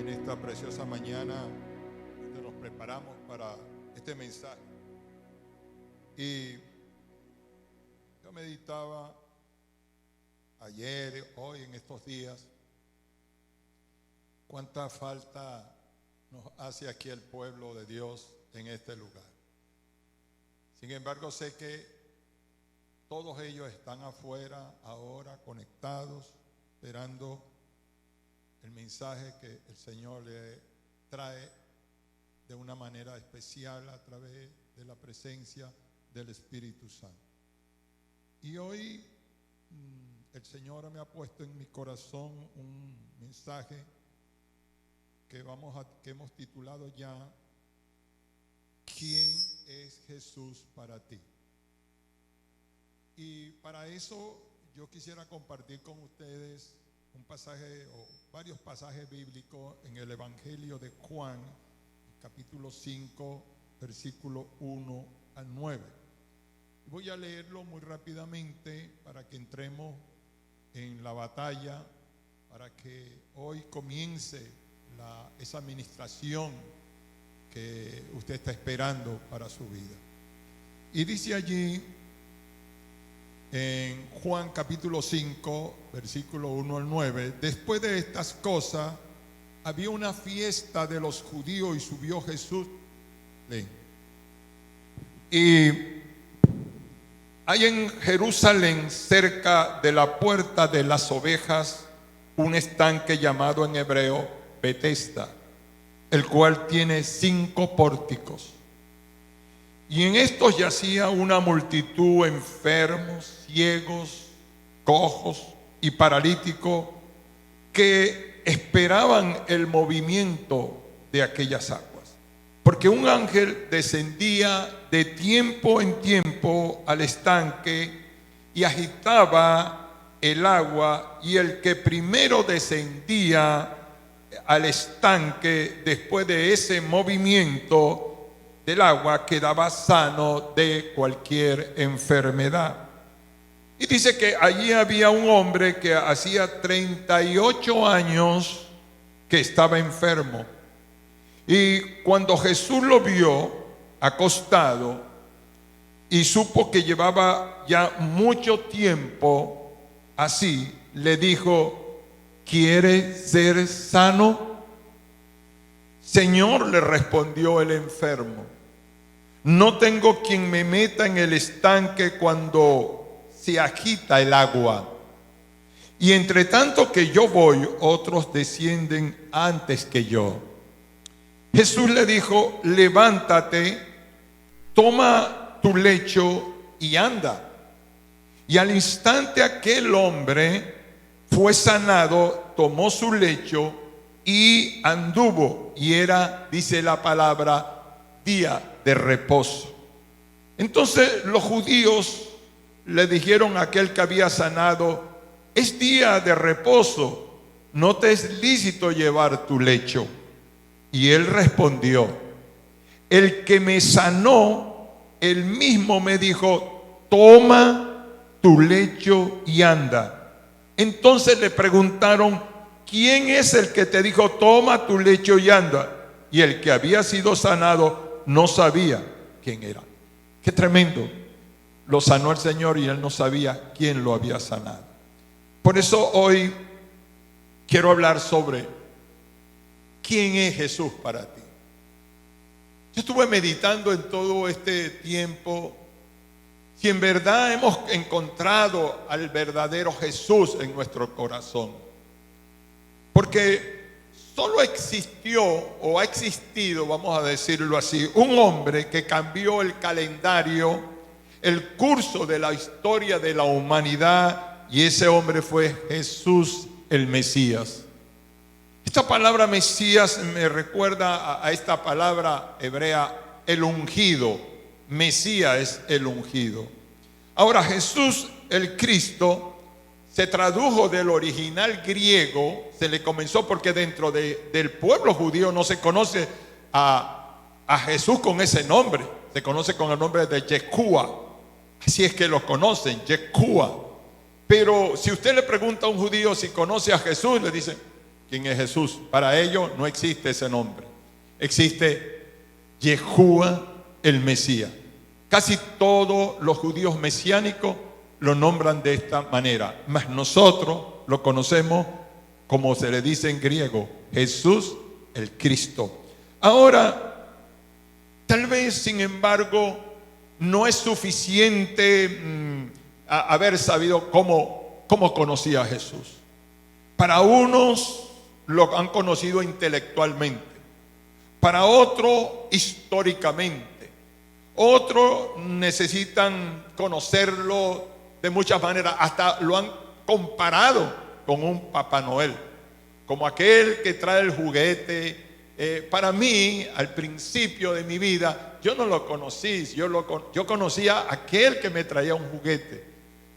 en esta preciosa mañana nos preparamos para este mensaje. Y yo meditaba ayer, hoy, en estos días, cuánta falta nos hace aquí el pueblo de Dios en este lugar. Sin embargo, sé que todos ellos están afuera ahora conectados, esperando el mensaje que el Señor le trae de una manera especial a través de la presencia del Espíritu Santo. Y hoy el Señor me ha puesto en mi corazón un mensaje que hemos titulado ya ¿Quién es Jesús para ti? Y para eso yo quisiera compartir con ustedes un pasaje o varios pasajes bíblicos en el Evangelio de Juan, capítulo 5, versículo 1 al 9. Voy a leerlo muy rápidamente para que entremos en la batalla, para que hoy comience esa administración que usted está esperando para su vida. Y dice allí en Juan capítulo 5, versículo 1 al 9, después de estas cosas, había una fiesta de los judíos y subió Jesús. Y hay en Jerusalén, cerca de la puerta de las ovejas, un estanque llamado en hebreo Betesda, el cual tiene 5 pórticos. Y en estos yacía una multitud, enfermos, ciegos, cojos y paralíticos, que esperaban el movimiento de aquellas aguas. Porque un ángel descendía de tiempo en tiempo al estanque y agitaba el agua, y el que primero descendía al estanque después de ese movimiento del agua quedaba sano de cualquier enfermedad. Y dice que allí había un hombre que hacía 38 años que estaba enfermo. Y cuando Jesús lo vio acostado y supo que llevaba ya mucho tiempo así, le dijo: ¿quieres ser sano? Señor, le respondió el enfermo, no tengo quien me meta en el estanque cuando se agita el agua. Y entre tanto que yo voy, otros descienden antes que yo. Jesús le dijo: levántate, toma tu lecho y anda. Y al instante aquel hombre fue sanado, tomó su lecho y anduvo. Y era, dice la palabra, día de reposo. Entonces los judíos le dijeron a aquel que había sanado: es día de reposo, no te es lícito llevar tu lecho. Y él respondió: el que me sanó, él mismo me dijo: toma tu lecho y anda. Entonces le preguntaron: ¿quién es el que te dijo toma tu lecho y anda? Y el que había sido sanado no sabía quién era. Qué tremendo. Lo sanó el Señor y él no sabía quién lo había sanado. Por eso hoy quiero hablar sobre quién es Jesús para ti. Yo estuve meditando en todo este tiempo si en verdad hemos encontrado al verdadero Jesús en nuestro corazón. Porque solo existió o ha existido, vamos a decirlo así, un hombre que cambió el calendario, el curso de la historia de la humanidad, y ese hombre fue Jesús el Mesías. Esta palabra Mesías me recuerda a esta palabra hebrea, el ungido. Mesías es el ungido. Ahora, Jesús el Cristo se tradujo del original griego, se le comenzó porque dentro del pueblo judío no se conoce a Jesús con ese nombre, se conoce con el nombre de Yeshua. Así es que lo conocen, Yeshua. Pero si usted le pregunta a un judío si conoce a Jesús, le dicen: quién es Jesús. Para ellos no existe ese nombre. Existe Yeshua el Mesías. Casi todos los judíos mesiánicos lo nombran de esta manera, mas nosotros lo conocemos como se le dice en griego, Jesús el Cristo. Ahora, tal vez, sin embargo, no es suficiente haber sabido cómo conocía a Jesús. Para unos lo han conocido intelectualmente, para otros históricamente, otros necesitan conocerlo de muchas maneras, hasta lo han comparado con un Papá Noel, como aquel que trae el juguete. Para mí, al principio de mi vida, yo no lo conocí, yo conocía a aquel que me traía un juguete,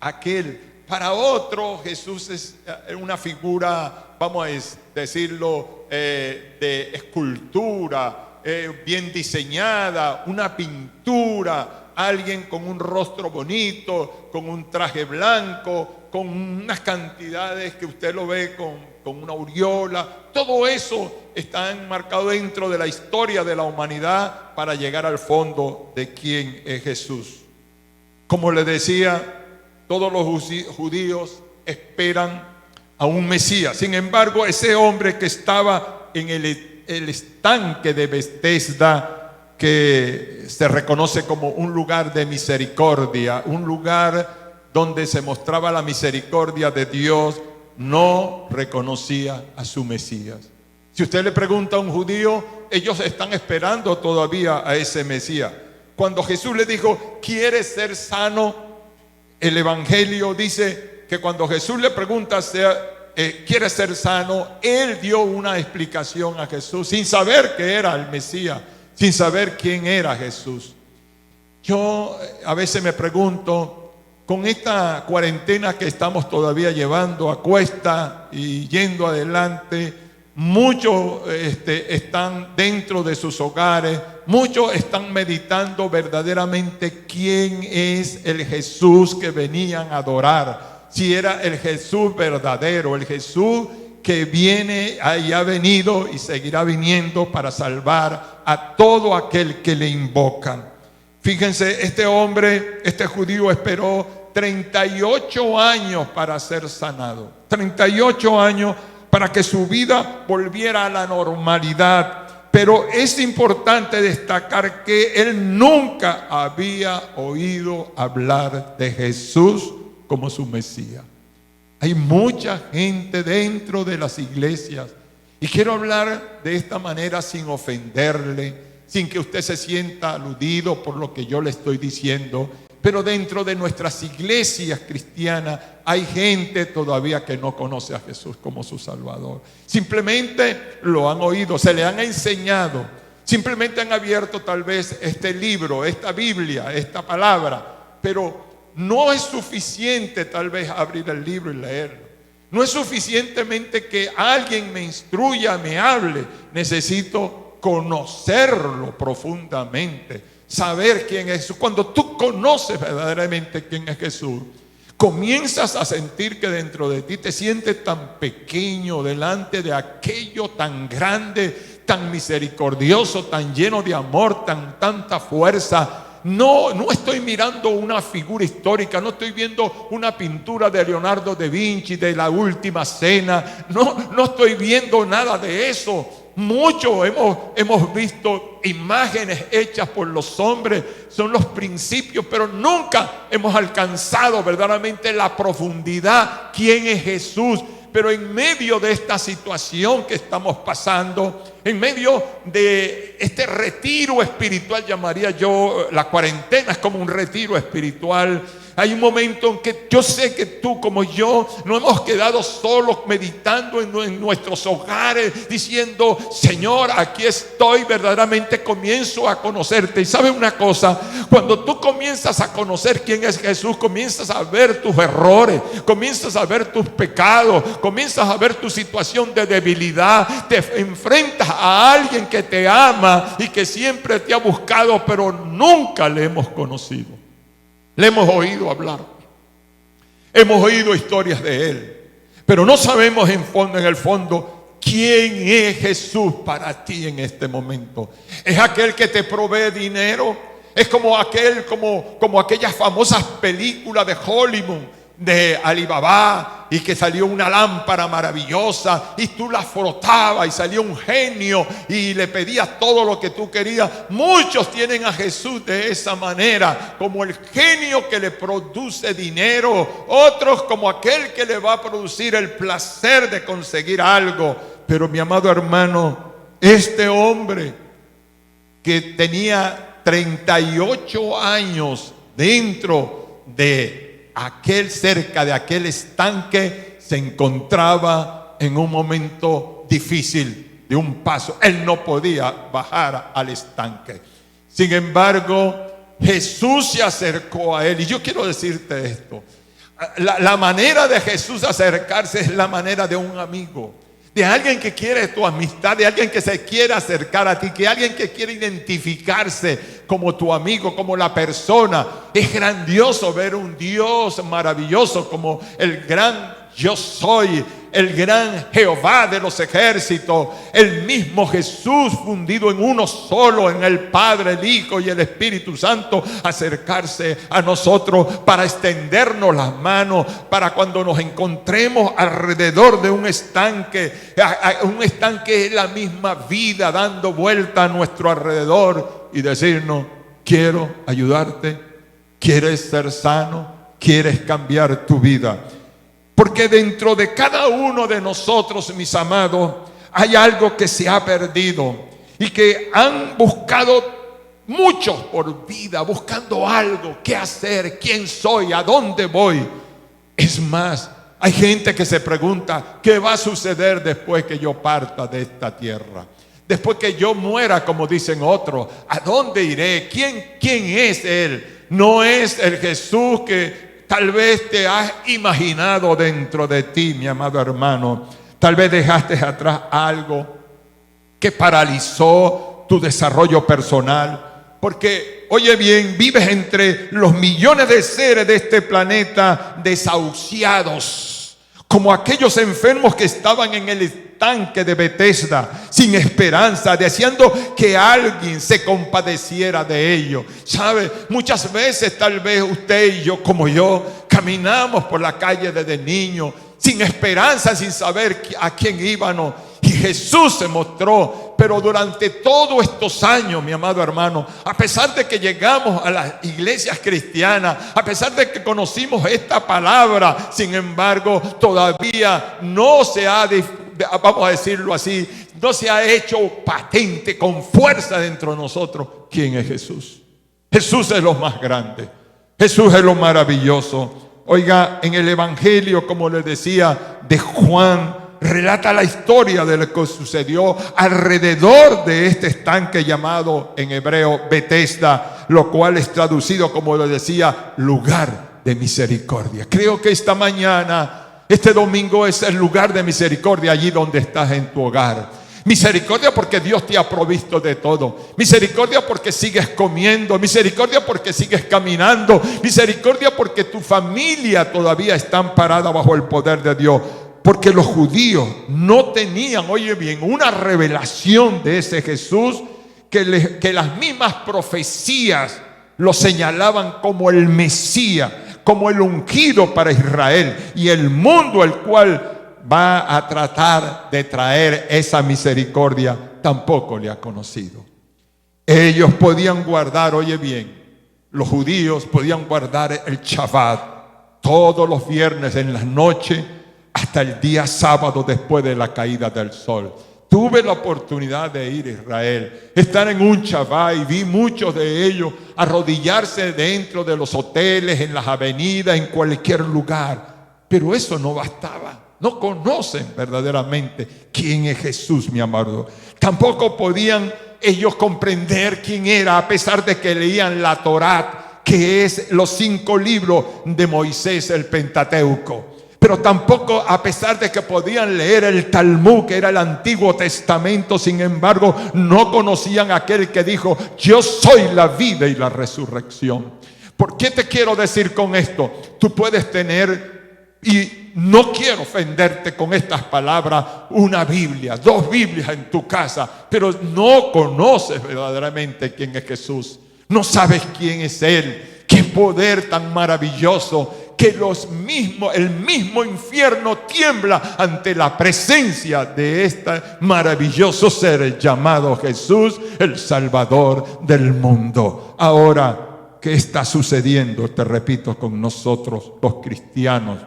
aquel. Para otro, Jesús es una figura, vamos a decirlo, de escultura, bien diseñada, una pintura, alguien con un rostro bonito, con un traje blanco, con unas cantidades que usted lo ve con una aureola. Todo eso está enmarcado dentro de la historia de la humanidad para llegar al fondo de quién es Jesús. Como le decía, todos los judíos esperan a un Mesías. Sin embargo, ese hombre que estaba en el estanque de Betesda, que se reconoce como un lugar de misericordia, un lugar donde se mostraba la misericordia de Dios, no reconocía a su Mesías. Si usted le pregunta a un judío, ellos están esperando todavía a ese Mesías. Cuando Jesús le dijo, ¿quieres ser sano? El Evangelio dice que cuando Jesús le pregunta, ¿quiere ser sano? Él dio una explicación a Jesús sin saber que era el Mesías, sin saber quién era Jesús. Yo a veces me pregunto, con esta cuarentena que estamos todavía llevando a cuesta y yendo adelante, muchos están dentro de sus hogares, muchos están meditando verdaderamente quién es el Jesús que venían a adorar. Si era el Jesús verdadero, el Jesús que viene y ha venido y seguirá viniendo para salvar a todo aquel que le invocan. Fíjense, este hombre, este judío esperó 38 años para ser sanado. 38 años para que su vida volviera a la normalidad. Pero es importante destacar que él nunca había oído hablar de Jesús como su Mesías. Hay mucha gente dentro de las iglesias, y quiero hablar de esta manera sin ofenderle, sin que usted se sienta aludido por lo que yo le estoy diciendo, pero dentro de nuestras iglesias cristianas hay gente todavía que no conoce a Jesús como su Salvador. Simplemente lo han oído, se le han enseñado, simplemente han abierto tal vez este libro, esta Biblia, esta palabra, pero no es suficiente tal vez abrir el libro y leerlo. No es suficientemente que alguien me instruya, me hable. Necesito conocerlo profundamente, saber quién es Jesús. Cuando tú conoces verdaderamente quién es Jesús, comienzas a sentir que dentro de ti te sientes tan pequeño delante de aquello tan grande, tan misericordioso, tan lleno de amor, tanta fuerza. No estoy mirando una figura histórica, no estoy viendo una pintura de Leonardo da Vinci de la Última Cena, no estoy viendo nada de eso. Muchos hemos visto imágenes hechas por los hombres, son los principios, pero nunca hemos alcanzado verdaderamente la profundidad, quién es Jesús. Pero en medio de esta situación que estamos pasando, en medio de este retiro espiritual, llamaría yo, la cuarentena es como un retiro espiritual. Hay un momento en que yo sé que tú como yo no hemos quedado solos meditando en nuestros hogares, diciendo, Señor, aquí estoy, verdaderamente comienzo a conocerte. Y ¿sabe una cosa? Cuando tú comienzas a conocer quién es Jesús, comienzas a ver tus errores, comienzas a ver tus pecados, comienzas a ver tu situación de debilidad, te enfrentas a alguien que te ama y que siempre te ha buscado, pero nunca le hemos conocido. Le hemos oído hablar, hemos oído historias de Él, pero no sabemos en el fondo ¿quién es Jesús para ti en este momento? ¿Es aquel que te provee dinero? ¿Es como aquellas famosas películas de Hollywood, de Alibaba, y que salió una lámpara maravillosa y tú la frotabas y salía un genio y le pedías todo lo que tú querías? Muchos tienen a Jesús de esa manera, como el genio que le produce dinero, otros como aquel que le va a producir el placer de conseguir algo. Pero mi amado hermano, este hombre que tenía 38 años dentro de cerca de aquel estanque, se encontraba en un momento difícil de un paso. Él no podía bajar al estanque. Sin embargo, Jesús se acercó a él. Y yo quiero decirte esto: la manera de Jesús acercarse es la manera de un amigo, de alguien que quiere tu amistad, de alguien que se quiere acercar a ti, que alguien que quiere identificarse como tu amigo, como la persona. Es grandioso ver un Dios maravilloso como el gran yo soy, el gran Jehová de los ejércitos, el mismo Jesús fundido en uno solo, en el Padre, el Hijo y el Espíritu Santo, acercarse a nosotros para extendernos las manos, para cuando nos encontremos alrededor de un estanque es la misma vida dando vuelta a nuestro alrededor, y decirnos: quiero ayudarte, quieres ser sano, quieres cambiar tu vida. Porque dentro de cada uno de nosotros, mis amados, hay algo que se ha perdido y que han buscado muchos por vida, buscando algo, qué hacer, quién soy, a dónde voy. Es más, hay gente que se pregunta: ¿qué va a suceder después que yo parta de esta tierra? Después que yo muera, como dicen otros, ¿a dónde iré? ¿Quién es Él? No es el Jesús que tal vez te has imaginado dentro de ti, mi amado hermano. Tal vez dejaste atrás algo que paralizó tu desarrollo personal. Porque, oye bien, vives entre los millones de seres de este planeta desahuciados, como aquellos enfermos que estaban en el estanque de Betesda, sin esperanza, deseando que alguien se compadeciera de ellos. ¿Sabe? Muchas veces tal vez usted y yo, como yo, caminamos por la calle desde niño, sin esperanza, sin saber a quién íbamos. Y Jesús se mostró. Pero durante todos estos años, mi amado hermano, a pesar de que llegamos a las iglesias cristianas, a pesar de que conocimos esta palabra, sin embargo, todavía no se ha, vamos a decirlo así, no se ha hecho patente con fuerza dentro de nosotros quién es Jesús. Jesús es lo más grande. Jesús es lo maravilloso. Oiga, en el Evangelio, como les decía, de Juan, relata la historia de lo que sucedió alrededor de este estanque llamado en hebreo Betesda, lo cual es traducido, como lo decía, lugar de misericordia. Creo que esta mañana, este domingo, es el lugar de misericordia allí donde estás en tu hogar. Misericordia porque Dios te ha provisto de todo. Misericordia porque sigues comiendo. Misericordia porque sigues caminando. Misericordia porque tu familia todavía está amparada bajo el poder de Dios. Porque los judíos no tenían, oye bien, una revelación de ese Jesús que las mismas profecías lo señalaban como el Mesías, como el ungido para Israel y el mundo, el cual va a tratar de traer esa misericordia, tampoco le ha conocido. Ellos podían guardar, oye bien, los judíos podían guardar el Shabbat todos los viernes en la noche hasta el día sábado después de la caída del sol. Tuve la oportunidad de ir a Israel, estar en un Shabbat, y vi muchos de ellos arrodillarse dentro de los hoteles, en las avenidas, en cualquier lugar. Pero eso no bastaba. No conocen verdaderamente quién es Jesús, mi amado. Tampoco podían ellos comprender quién era, a pesar de que leían la Torá, que es los 5 libros de Moisés, el Pentateuco. Pero tampoco, a pesar de que podían leer el Talmud, que era el Antiguo Testamento, sin embargo, no conocían a aquel que dijo: yo soy la vida y la resurrección. ¿Por qué te quiero decir con esto? Tú puedes tener y no quiero ofenderte con estas palabras, una Biblia, 2 Biblias en tu casa, pero no conoces verdaderamente quién es Jesús. No sabes quién es Él. Qué poder tan maravilloso, que el mismo infierno tiembla ante la presencia de este maravilloso ser llamado Jesús, el Salvador del mundo. Ahora, ¿qué está sucediendo? Te repito, con nosotros los cristianos,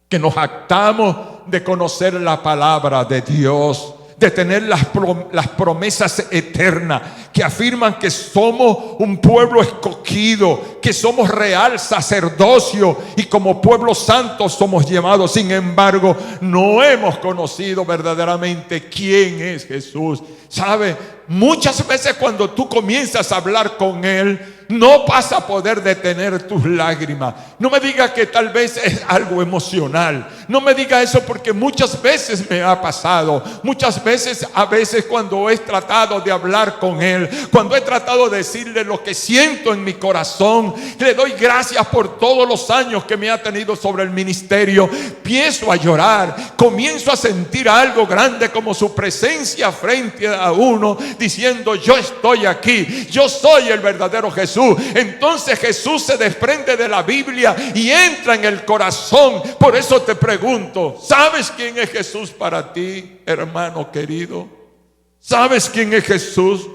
que nos jactamos de conocer la palabra de Dios, de tener las promesas eternas que afirman que somos un pueblo escogido, que somos real sacerdocio y como pueblo santo somos llamados. Sin embargo, no hemos conocido verdaderamente quién es Jesús. ¿Sabe? Muchas veces cuando tú comienzas a hablar con Él, no vas a poder detener tus lágrimas. No me digas que tal vez es algo emocional. No me diga eso, porque muchas veces me ha pasado. A veces cuando he tratado de hablar con Él, cuando he tratado de decirle lo que siento en mi corazón, le doy gracias por todos los años que me ha tenido sobre el ministerio, empiezo a llorar, comienzo a sentir algo grande como su presencia frente a uno, diciendo: yo estoy aquí, yo soy el verdadero Jesús. Entonces Jesús se desprende de la Biblia y entra en el corazón. Por eso te pregunto, ¿sabes quién es Jesús para ti, hermano querido? ¿Sabes quién es Jesús?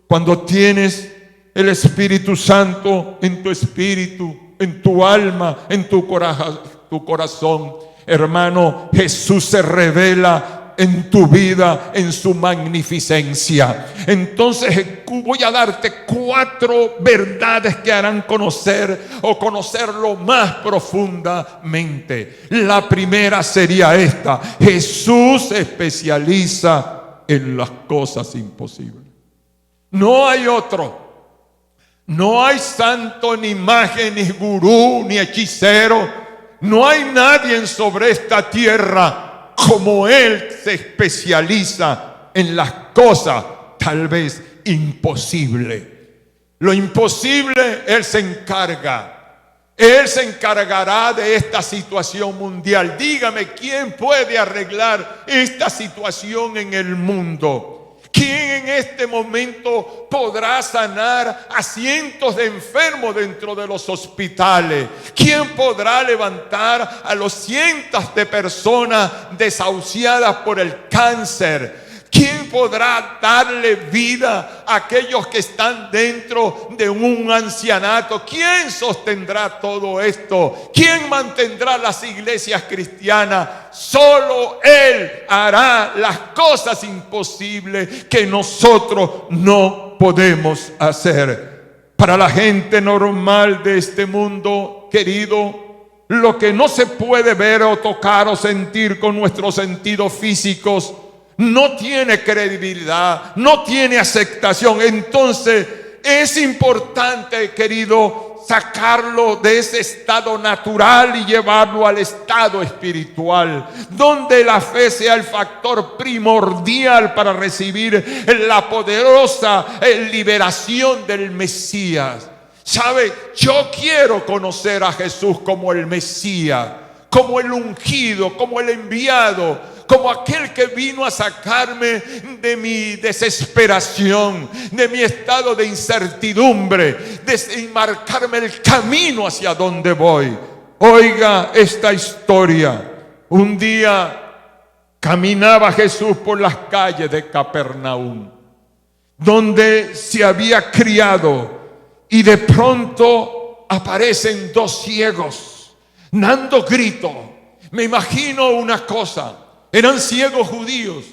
Cuando tienes el Espíritu Santo en tu espíritu, en tu alma, en tu corazón, hermano, Jesús se revela en tu vida, en su magnificencia. Entonces voy a darte 4 verdades que harán conocerlo más profundamente. La primera sería esta: Jesús se especializa en las cosas imposibles. No hay otro. No hay santo, ni mago, ni gurú, ni hechicero. No hay nadie sobre esta tierra como Él se especializa en las cosas tal vez imposibles. Lo imposible Él se encarga. Él se encargará de esta situación mundial. Dígame, ¿quién puede arreglar esta situación en el mundo? ¿Quién en este momento podrá sanar a cientos de enfermos dentro de los hospitales? ¿Quién podrá levantar a los cientos de personas desahuciadas por el cáncer? ¿Quién podrá darle vida a aquellos que están dentro de un ancianato? ¿Quién sostendrá todo esto? ¿Quién mantendrá las iglesias cristianas? Solo Él hará las cosas imposibles que nosotros no podemos hacer. Para la gente normal de este mundo, querido, lo que no se puede ver o tocar o sentir con nuestros sentidos físicos no tiene credibilidad, no tiene aceptación. Entonces es importante, querido, sacarlo de ese estado natural y llevarlo al estado espiritual, donde la fe sea el factor primordial para recibir la poderosa liberación del Mesías. ¿Sabe? Yo quiero conocer a Jesús como el Mesías, como el ungido, como el enviado, como aquel que vino a sacarme de mi desesperación, de mi estado de incertidumbre, de marcarme el camino hacia donde voy. Oiga esta historia. Un día caminaba Jesús por las calles de Capernaum, donde se había criado, y de pronto aparecen 2 ciegos dando grito. Me imagino una cosa: eran ciegos judíos,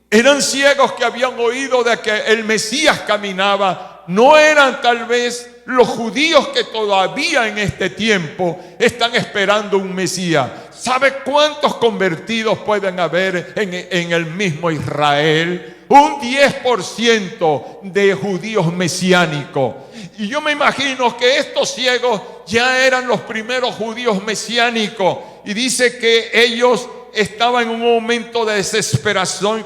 eran ciegos que habían oído de que el Mesías caminaba. No eran tal vez los judíos que todavía en este tiempo están esperando un Mesías. ¿Sabe cuántos convertidos pueden haber en el mismo Israel? Un 10% de judíos mesiánicos. Y yo me imagino que estos ciegos ya eran los primeros judíos mesiánicos. Y dice que ellos estaban en un momento de desesperación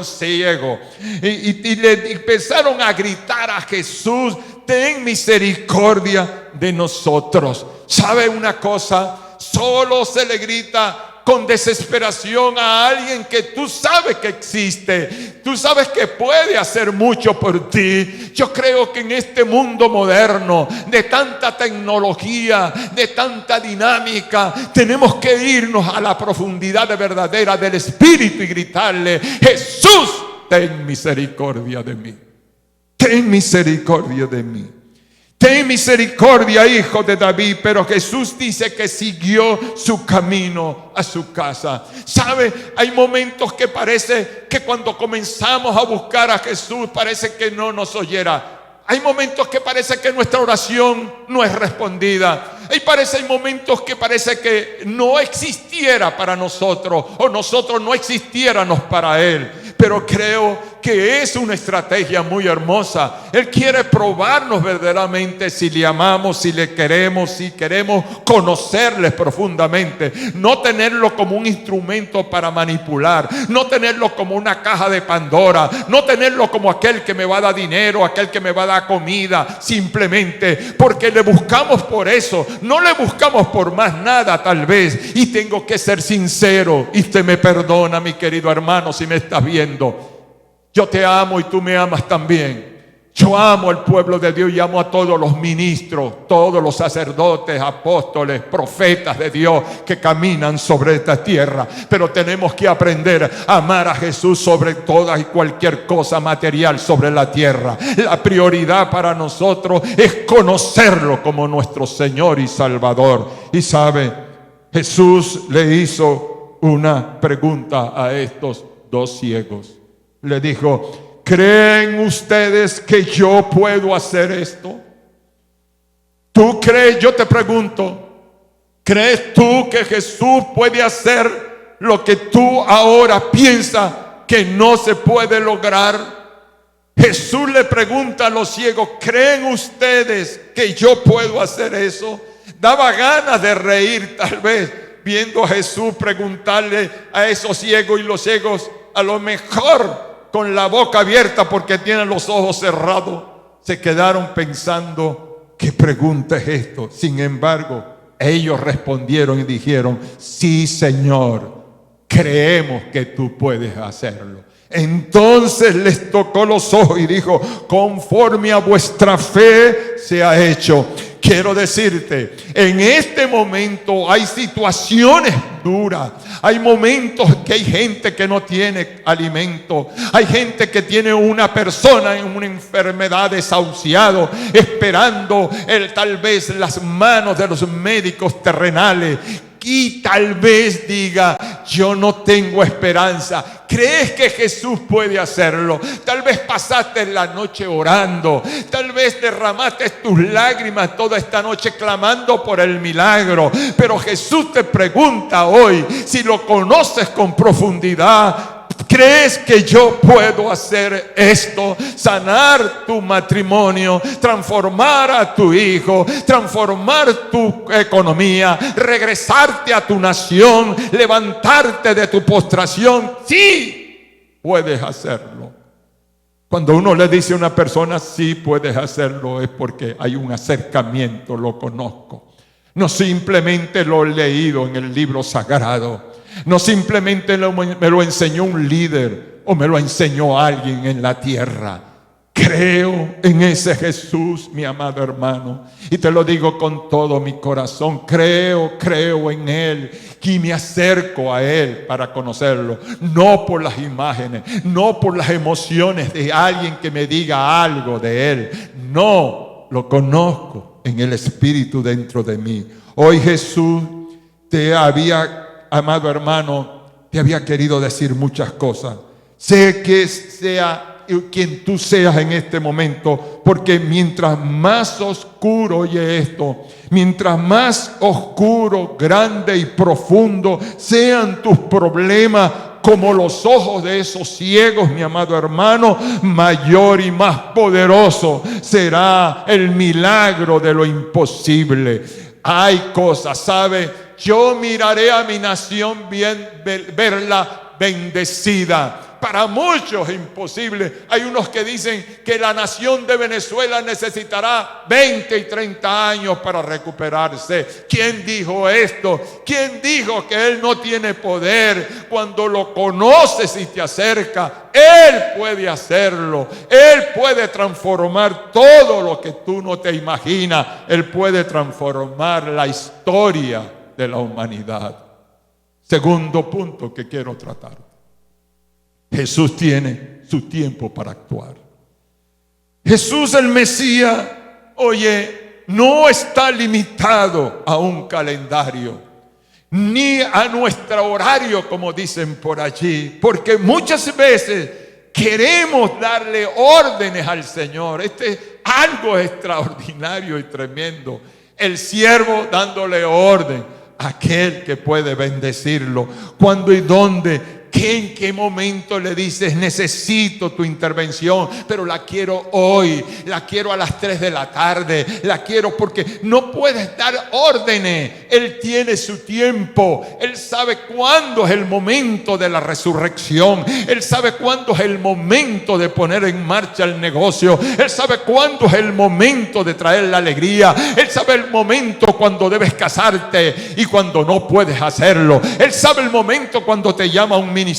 ciego. Y le empezaron a gritar a Jesús: ten misericordia de nosotros. ¿Sabe una cosa? solo se le grita con desesperación a alguien que tú sabes que existe, tú sabes que puede hacer mucho por ti. Yo creo que en este mundo moderno, de tanta tecnología, de tanta dinámica, tenemos que irnos a la profundidad verdadera del Espíritu y gritarle: Jesús, ten misericordia de mí. Ten misericordia de mí. Ten misericordia, hijo de David. Pero Jesús dice que siguió su camino a su casa. ¿Sabe? Hay momentos que parece que cuando comenzamos a buscar a Jesús parece que no nos oyera. Hay momentos que parece que nuestra oración no es respondida. Hay momentos que parece que no existiera para nosotros, o nosotros no existiéramos para Él. Pero creo que es una estrategia muy hermosa. Él quiere probarnos verdaderamente si le amamos, si le queremos, si queremos conocerle profundamente. No tenerlo como un instrumento para manipular, no tenerlo como una caja de Pandora, no tenerlo como aquel que me va a dar dinero, aquel que me va a dar comida, simplemente porque le buscamos por eso. No le buscamos por más nada, tal vez. Y tengo que ser sincero, y usted me perdona, mi querido hermano, si me estás viendo. Yo te amo y tú me amas también. Yo amo al pueblo de Dios y amo a todos los ministros, todos los sacerdotes, apóstoles, profetas de Dios que caminan sobre esta tierra. Pero tenemos que aprender a amar a Jesús sobre toda y cualquier cosa material sobre la tierra. La prioridad para nosotros es conocerlo como nuestro Señor y Salvador. Y sabe, Jesús le hizo una pregunta a estos dos ciegos. Le dijo: ¿creen ustedes que yo puedo hacer esto? ¿Tú crees? Yo te pregunto, ¿crees tú que Jesús puede hacer lo que tú ahora piensas que no se puede lograr? Jesús le pregunta a los ciegos: ¿creen ustedes que yo puedo hacer eso? Daba ganas de reír, tal vez, viendo a Jesús preguntarle a esos ciegos, y los ciegos a lo mejor con la boca abierta porque tienen los ojos cerrados, se quedaron pensando: ¿qué pregunta es esto? Sin embargo, ellos respondieron y dijeron: sí, Señor, creemos que tú puedes hacerlo. Entonces les tocó los ojos y dijo: conforme a vuestra fe se ha hecho. Quiero decirte, en este momento hay situaciones duras. Hay momentos que hay gente que no tiene alimento. Hay gente que tiene una persona en una enfermedad desahuciado, esperando tal vez las manos de los médicos terrenales. Y tal vez diga: yo no tengo esperanza. ¿Crees que Jesús puede hacerlo? Tal vez pasaste la noche orando, tal vez derramaste tus lágrimas toda esta noche clamando por el milagro. Pero Jesús te pregunta hoy, si lo conoces con profundidad: ¿crees que yo puedo hacer esto? Sanar tu matrimonio, transformar a tu hijo, transformar tu economía, regresarte a tu nación, levantarte de tu postración. Sí, puedes hacerlo. Cuando uno le dice a una persona: sí, puedes hacerlo, es porque hay un acercamiento, lo conozco. No simplemente lo he leído en el libro sagrado. No simplemente me lo enseñó un líder o me lo enseñó alguien en la tierra. Creo en ese Jesús, mi amado hermano, y te lo digo con todo mi corazón. Creo en Él y me acerco a Él para conocerlo. No por las imágenes, no por las emociones de alguien que me diga algo de Él. No, lo conozco en el Espíritu dentro de mí. Hoy Jesús te había, amado hermano, te había querido decir muchas cosas. Sé que sea quien tú seas en este momento, porque mientras más oscuro, oye esto, mientras más oscuro, grande y profundo sean tus problemas, como los ojos de esos ciegos, mi amado hermano, mayor y más poderoso será el milagro de lo imposible. Hay cosas, ¿sabe? Yo miraré a mi nación verla bendecida. para muchos es imposible. Hay unos que dicen que la nación de Venezuela necesitará 20 y 30 años para recuperarse. ¿Quién dijo esto? ¿Quién dijo que Él no tiene poder? Cuando lo conoces y te acerca, Él puede hacerlo. Él puede transformar todo lo que tú no te imaginas. Él puede transformar la historia de la humanidad. Segundo punto que quiero tratar. Jesús tiene su tiempo para actuar. Jesús el Mesías, oye, no está limitado a un calendario, ni a nuestro horario, como dicen por allí, porque muchas veces queremos darle órdenes al Señor. Este es algo extraordinario y tremendo. El siervo dándole orden a aquel que puede bendecirlo. ¿Cuándo y dónde? ¿En qué momento le dices: necesito tu intervención, pero la quiero hoy, la quiero a las 3 de la tarde, la quiero? Porque no puedes dar órdenes. Él tiene su tiempo. Él sabe cuándo es el momento de la resurrección. Él sabe cuándo es el momento de poner en marcha el negocio. Él sabe cuándo es el momento de traer la alegría. Él sabe el momento cuando debes casarte y cuando no puedes hacerlo. Él sabe el momento cuando te llama a un ministerio.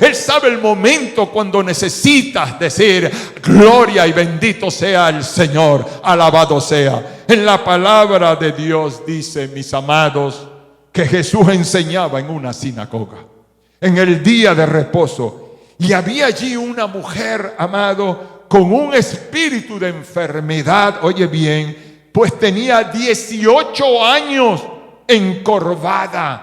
Él sabe el momento cuando necesitas decir: gloria y bendito sea el Señor, alabado sea. En la palabra de Dios dice, mis amados, que Jesús enseñaba en una sinagoga en el día de reposo, y había allí una mujer, amado, con un espíritu de enfermedad. Oye bien, pues tenía 18 años, encorvada,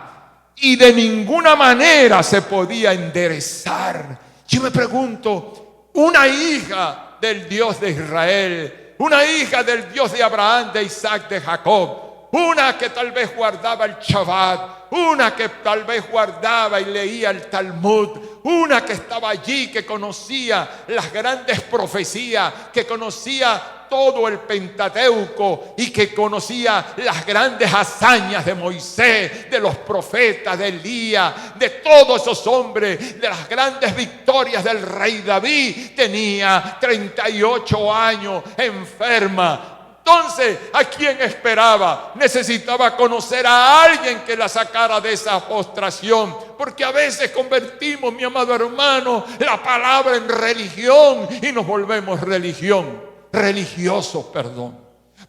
y de ninguna manera se podía enderezar. Yo me pregunto, una hija del Dios de Israel, una hija del Dios de Abraham, de Isaac, de Jacob, una que tal vez guardaba el Shabbat, una que tal vez guardaba y leía el Talmud, una que estaba allí, que conocía las grandes profecías, que conocía todo el Pentateuco y que conocía las grandes hazañas de Moisés, de los profetas, de Elías, de todos esos hombres, de las grandes victorias del rey David. Tenía 38 años, enferma. Entonces, ¿a quién esperaba? Necesitaba conocer a alguien que la sacara de esa postración, porque a veces convertimos, mi amado hermano, la palabra en religión y nos volvemos religiosos,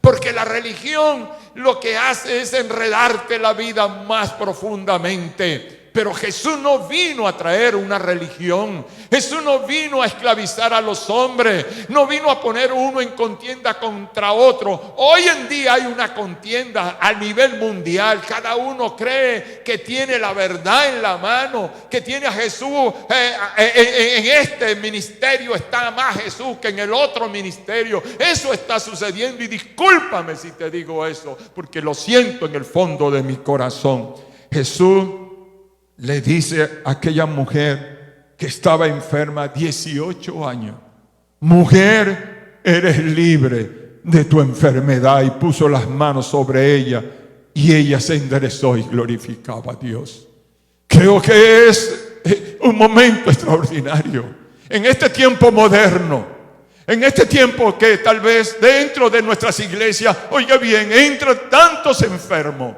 porque la religión lo que hace es enredarte la vida más profundamente. Pero Jesús no vino a traer una religión. Jesús no vino a esclavizar a los hombres. No vino a poner uno en contienda contra otro. Hoy en día hay una contienda a nivel mundial. Cada uno cree que tiene la verdad en la mano, que tiene a Jesús. En este ministerio está más Jesús que en el otro ministerio. Eso está sucediendo, y discúlpame si te digo eso, porque lo siento en el fondo de mi corazón. Jesús le dice a aquella mujer que estaba enferma 18 años: mujer, eres libre de tu enfermedad. Y puso las manos sobre ella y ella se enderezó y glorificaba a Dios. Creo que es un momento extraordinario en este tiempo moderno, en este tiempo que tal vez dentro de nuestras iglesias, oiga bien, entran tantos enfermos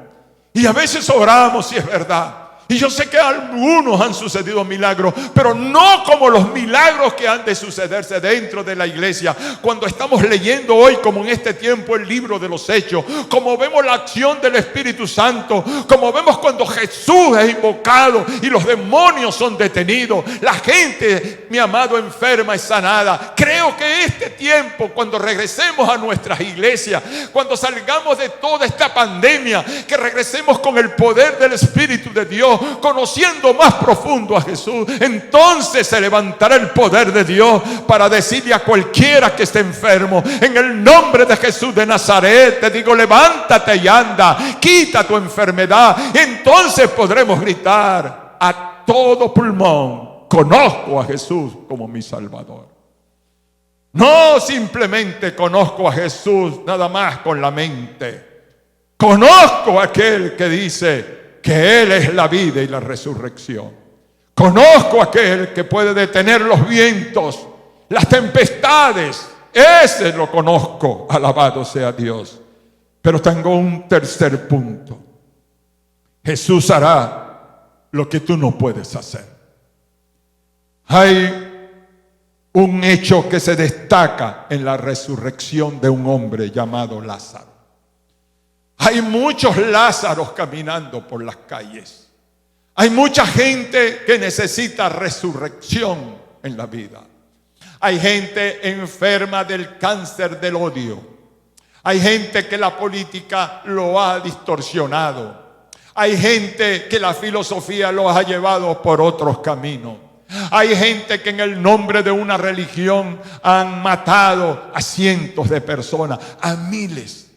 y a veces oramos, si es verdad. Y yo sé que a algunos han sucedido milagros, pero no como los milagros que han de sucederse dentro de la iglesia. Cuando estamos leyendo hoy, como en este tiempo, el libro de los Hechos, como vemos la acción del Espíritu Santo, como vemos cuando Jesús es invocado y los demonios son detenidos, la gente, mi amado, enferma es sanada. Creo que este tiempo, cuando regresemos a nuestras iglesias, cuando salgamos de toda esta pandemia, que regresemos con el poder del Espíritu de Dios, conociendo más profundo a Jesús, entonces se levantará el poder de Dios para decirle a cualquiera que esté enfermo: en el nombre de Jesús de Nazaret, te digo, levántate y anda, quita tu enfermedad. Entonces podremos gritar a todo pulmón: conozco a Jesús como mi Salvador. No simplemente conozco a Jesús nada más con la mente. Conozco a aquel que dice que Él es la vida y la resurrección. Conozco a aquel que puede detener los vientos, las tempestades. Ese lo conozco, alabado sea Dios. Pero tengo un tercer punto. Jesús hará lo que tú no puedes hacer. Hay un hecho que se destaca en la resurrección de un hombre llamado Lázaro. Hay muchos Lázaros caminando por las calles. Hay mucha gente que necesita resurrección en la vida. Hay gente enferma del cáncer del odio. Hay gente que la política lo ha distorsionado. Hay gente que la filosofía lo ha llevado por otros caminos. Hay gente que en el nombre de una religión han matado a cientos de personas, a miles.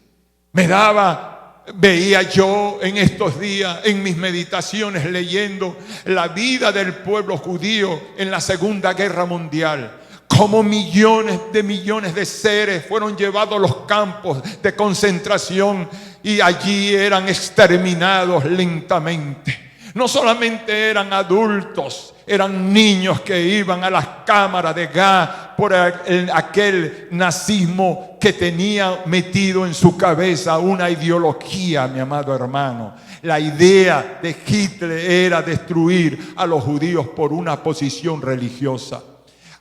Veía yo en estos días, en mis meditaciones, leyendo la vida del pueblo judío en la Segunda Guerra Mundial. Como millones de seres fueron llevados a los campos de concentración y allí eran exterminados lentamente. No solamente eran adultos, eran niños que iban a las cámaras de gas por aquel nazismo que tenía metido en su cabeza una ideología, mi amado hermano. La idea de Hitler era destruir a los judíos por una posición religiosa.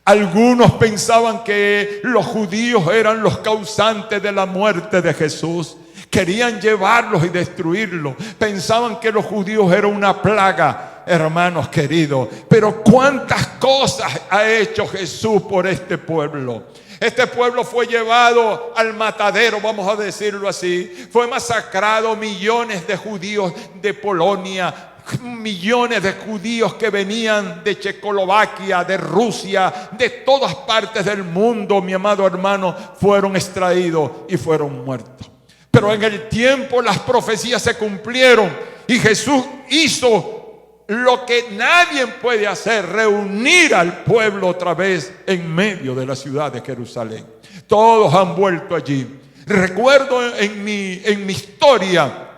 Algunos pensaban que los judíos eran los causantes de la muerte de Jesús. Querían llevarlos y destruirlos. Pensaban que los judíos eran una plaga, hermanos queridos. Pero cuántas cosas ha hecho Jesús por este pueblo. Este pueblo fue llevado al matadero, vamos a decirlo así. Fue masacrado millones de judíos de Polonia. Millones de judíos que venían de Checoslovaquia, de Rusia, de todas partes del mundo, mi amado hermano, fueron extraídos y fueron muertos. Pero en el tiempo las profecías se cumplieron y Jesús hizo lo que nadie puede hacer: reunir al pueblo otra vez en medio de la ciudad de Jerusalén. Todos han vuelto allí. Recuerdo en mi historia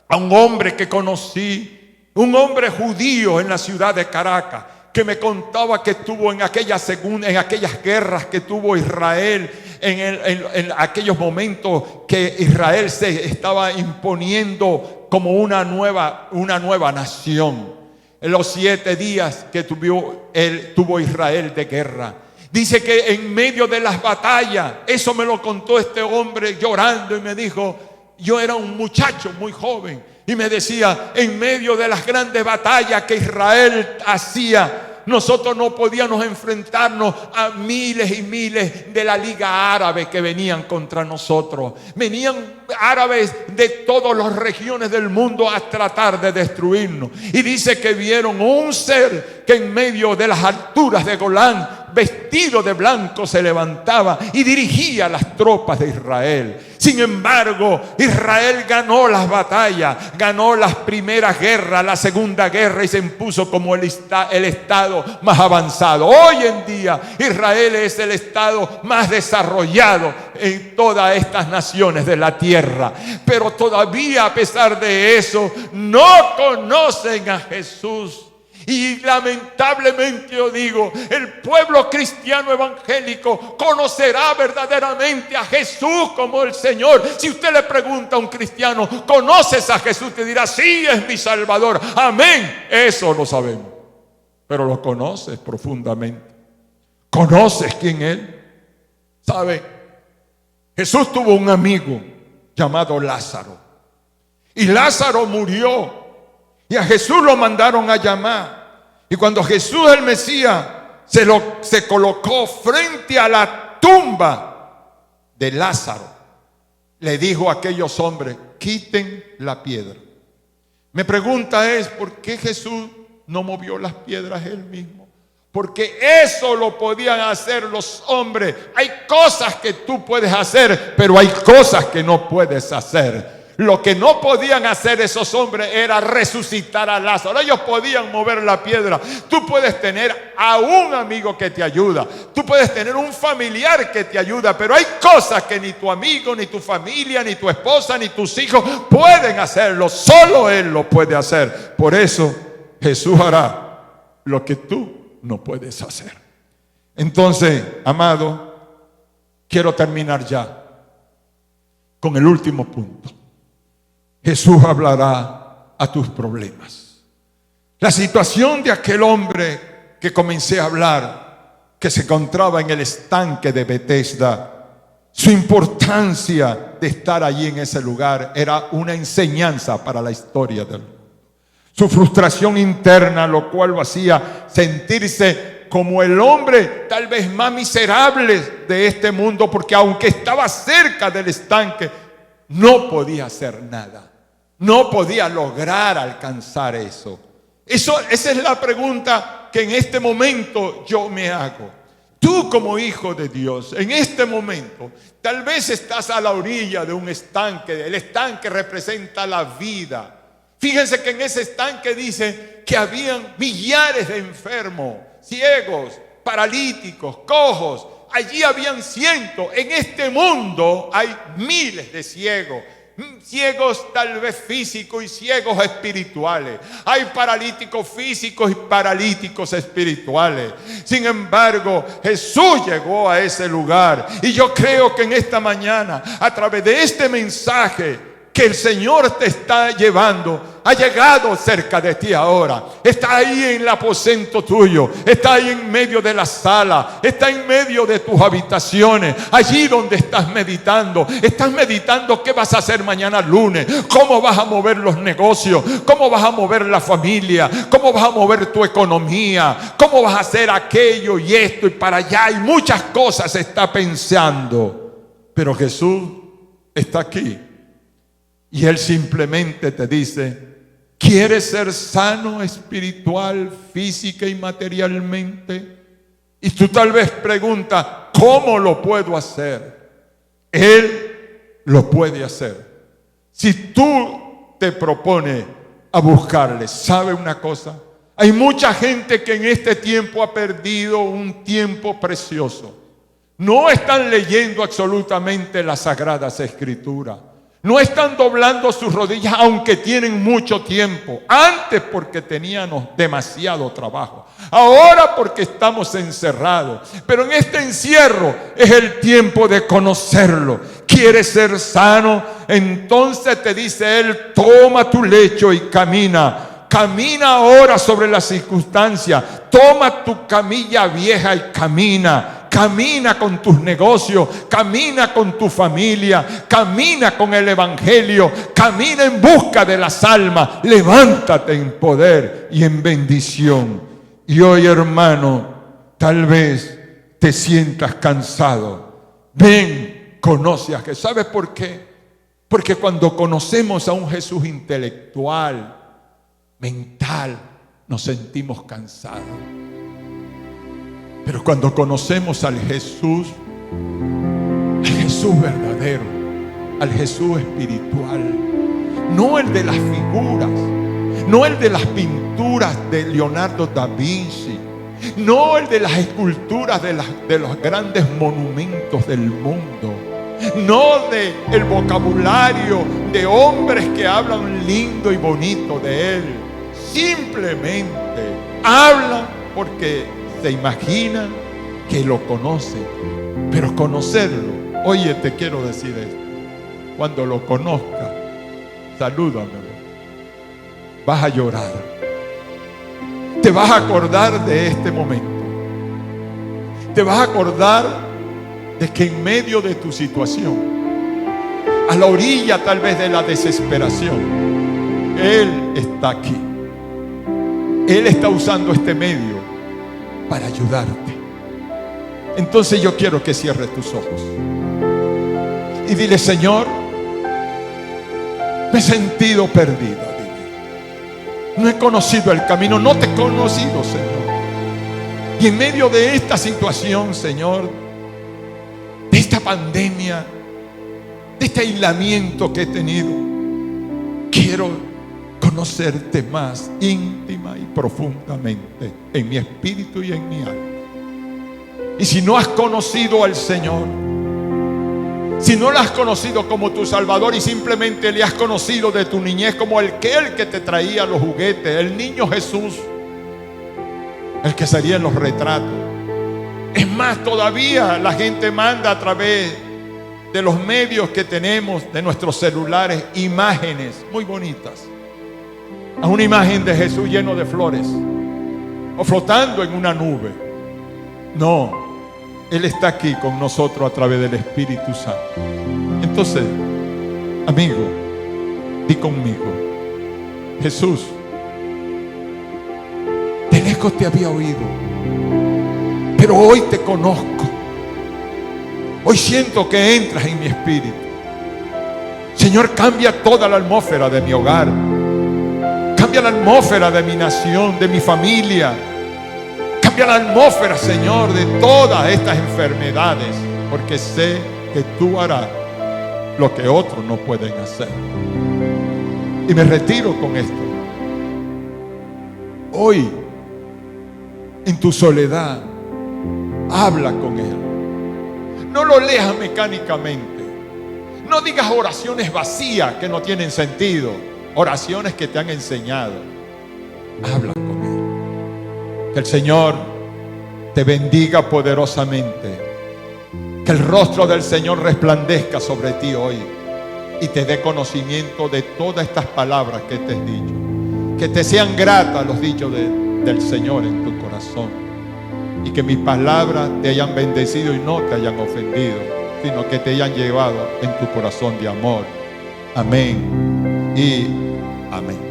a un hombre que conocí, un hombre judío en la ciudad de Caracas, que me contaba que estuvo en aquellas guerras que tuvo Israel, en aquellos momentos que Israel se estaba imponiendo como una nueva nación. En los 7 días que tuvo Israel de guerra. Dice que en medio de las batallas, eso me lo contó este hombre llorando y me dijo, yo era un muchacho muy joven, y me decía, en medio de las grandes batallas que Israel hacía, nosotros no podíamos enfrentarnos a miles y miles de la Liga Árabe que venían contra nosotros. Venían árabes de todas las regiones del mundo a tratar de destruirnos. Y dice que vieron un ser que en medio de las alturas de Golán, vestido de blanco, se levantaba y dirigía las tropas de Israel. Sin embargo, Israel ganó las batallas, ganó las primeras guerras, la segunda guerra, y se impuso como el estado más avanzado. Hoy en día Israel es el estado más desarrollado en todas estas naciones de la tierra. Pero todavía, a pesar de eso, no conocen a Jesús. Y lamentablemente yo digo, el pueblo cristiano evangélico conocerá verdaderamente a Jesús como el Señor. Si usted le pregunta a un cristiano, ¿conoces a Jesús? Te dirá, sí, es mi Salvador. Amén. Eso lo sabemos. Pero lo conoces profundamente. ¿Conoces quién es Él? ¿Sabe? Jesús tuvo un amigo llamado Lázaro. Y Lázaro murió. Y a Jesús lo mandaron a llamar. Y cuando Jesús el Mesías se colocó frente a la tumba de Lázaro, le dijo a aquellos hombres, quiten la piedra. Mi pregunta es, ¿por qué Jesús no movió las piedras él mismo? Porque eso lo podían hacer los hombres. Hay cosas que tú puedes hacer, pero hay cosas que no puedes hacer. Lo que no podían hacer esos hombres era resucitar a Lázaro. Ellos podían mover la piedra. Tú puedes tener a un amigo que te ayuda. Tú puedes tener un familiar que te ayuda. Pero hay cosas que ni tu amigo, ni tu familia, ni tu esposa, ni tus hijos pueden hacerlo. Solo Él lo puede hacer. Por eso Jesús hará lo que tú no puedes hacer. Entonces, amado, quiero terminar ya con el último punto. Jesús hablará a tus problemas. La situación de aquel hombre que comencé a hablar, que se encontraba en el estanque de Betesda, su importancia de estar allí en ese lugar era una enseñanza para la historia del mundo. Su frustración interna, lo cual lo hacía sentirse como el hombre tal vez más miserable de este mundo, porque aunque estaba cerca del estanque, no podía hacer nada. No podía lograr alcanzar eso. Esa es la pregunta que en este momento yo me hago. Tú como hijo de Dios, en este momento, tal vez estás a la orilla de un estanque. El estanque representa la vida. Fíjense que en ese estanque dice que habían millares de enfermos, ciegos, paralíticos, cojos. Allí habían cientos. En este mundo hay miles de ciegos. Ciegos tal vez físicos y ciegos espirituales. Hay paralíticos físicos y paralíticos espirituales. Sin embargo, Jesús llegó a ese lugar. Y yo creo que en esta mañana, a través de este mensaje que el Señor te está llevando, ha llegado cerca de ti ahora. Está ahí en el aposento tuyo. Está ahí en medio de la sala. Está en medio de tus habitaciones. Allí donde estás meditando. Estás meditando qué vas a hacer mañana lunes. Cómo vas a mover los negocios. Cómo vas a mover la familia. Cómo vas a mover tu economía. Cómo vas a hacer aquello y esto y para allá. Y muchas cosas está pensando. Pero Jesús está aquí. Y Él simplemente te dice: ¿quieres ser sano espiritual, física y materialmente? Y tú tal vez preguntas: ¿cómo lo puedo hacer? Él lo puede hacer. Si tú te propones a buscarle. ¿Sabe una cosa? Hay mucha gente que en este tiempo ha perdido un tiempo precioso. No están leyendo absolutamente las Sagradas Escrituras. No están doblando sus rodillas, aunque tienen mucho tiempo. Antes porque teníamos demasiado trabajo. Ahora porque estamos encerrados. Pero en este encierro es el tiempo de conocerlo. ¿Quieres ser sano? Entonces te dice Él: toma tu lecho y camina. Camina ahora sobre las circunstancias. Toma tu camilla vieja y camina. Camina con tus negocios, camina con tu familia, camina con el evangelio, camina en busca de las almas. Levántate en poder y en bendición. Y hoy, hermano, tal vez te sientas cansado. Ven, conoce a Jesús. ¿Sabes por qué? Porque cuando conocemos a un Jesús intelectual, mental, nos sentimos cansados. Pero cuando conocemos al Jesús verdadero, al Jesús espiritual, no el de las figuras, no el de las pinturas de Leonardo da Vinci, no el de las esculturas de los grandes monumentos del mundo, no de el vocabulario de hombres que hablan lindo y bonito de Él. Simplemente hablan porque se imagina que lo conoce, pero conocerlo, oye, te quiero decir esto: cuando lo conozcas, salúdamelo. Vas a llorar, te vas a acordar de este momento, te vas a acordar de que en medio de tu situación, a la orilla tal vez de la desesperación, Él está aquí. Él está usando este medio para ayudarte. Entonces yo quiero que cierres tus ojos y dile: Señor, me he sentido perdido. Dile: no he conocido el camino, no te he conocido, Señor. Y en medio de esta situación, Señor, de esta pandemia, de este aislamiento que he tenido, quiero conocerte más íntima y profundamente en mi espíritu y en mi alma. Y si no has conocido al Señor, si no lo has conocido como tu Salvador y simplemente le has conocido de tu niñez como aquel que te traía los juguetes, el niño Jesús, el que salía en los retratos. Es más, todavía la gente manda a través de los medios que tenemos, de nuestros celulares, imágenes muy bonitas. A una imagen de Jesús lleno de flores o flotando en una nube. No, Él está aquí con nosotros a través del Espíritu Santo. Entonces, amigo, di conmigo: Jesús, de lejos te había oído, pero hoy te conozco. Hoy siento que entras en mi espíritu. Señor, cambia toda la atmósfera de mi hogar. Cambia la atmósfera de mi nación, de mi familia. Cambia la atmósfera, Señor, de todas estas enfermedades, porque sé que tú harás lo que otros no pueden hacer. Y me retiro con esto. Hoy, en tu soledad, habla con Él. No lo leas mecánicamente. No digas oraciones vacías que no tienen sentido. Oraciones que te han enseñado. Habla con Él. Que el Señor te bendiga poderosamente. Que el rostro del Señor resplandezca sobre ti hoy y te dé conocimiento de todas estas palabras que te he dicho. Que te sean gratas los dichos del Señor en tu corazón. Y que mis palabras te hayan bendecido y no te hayan ofendido, sino que te hayan llevado en tu corazón de amor. Amén y amén.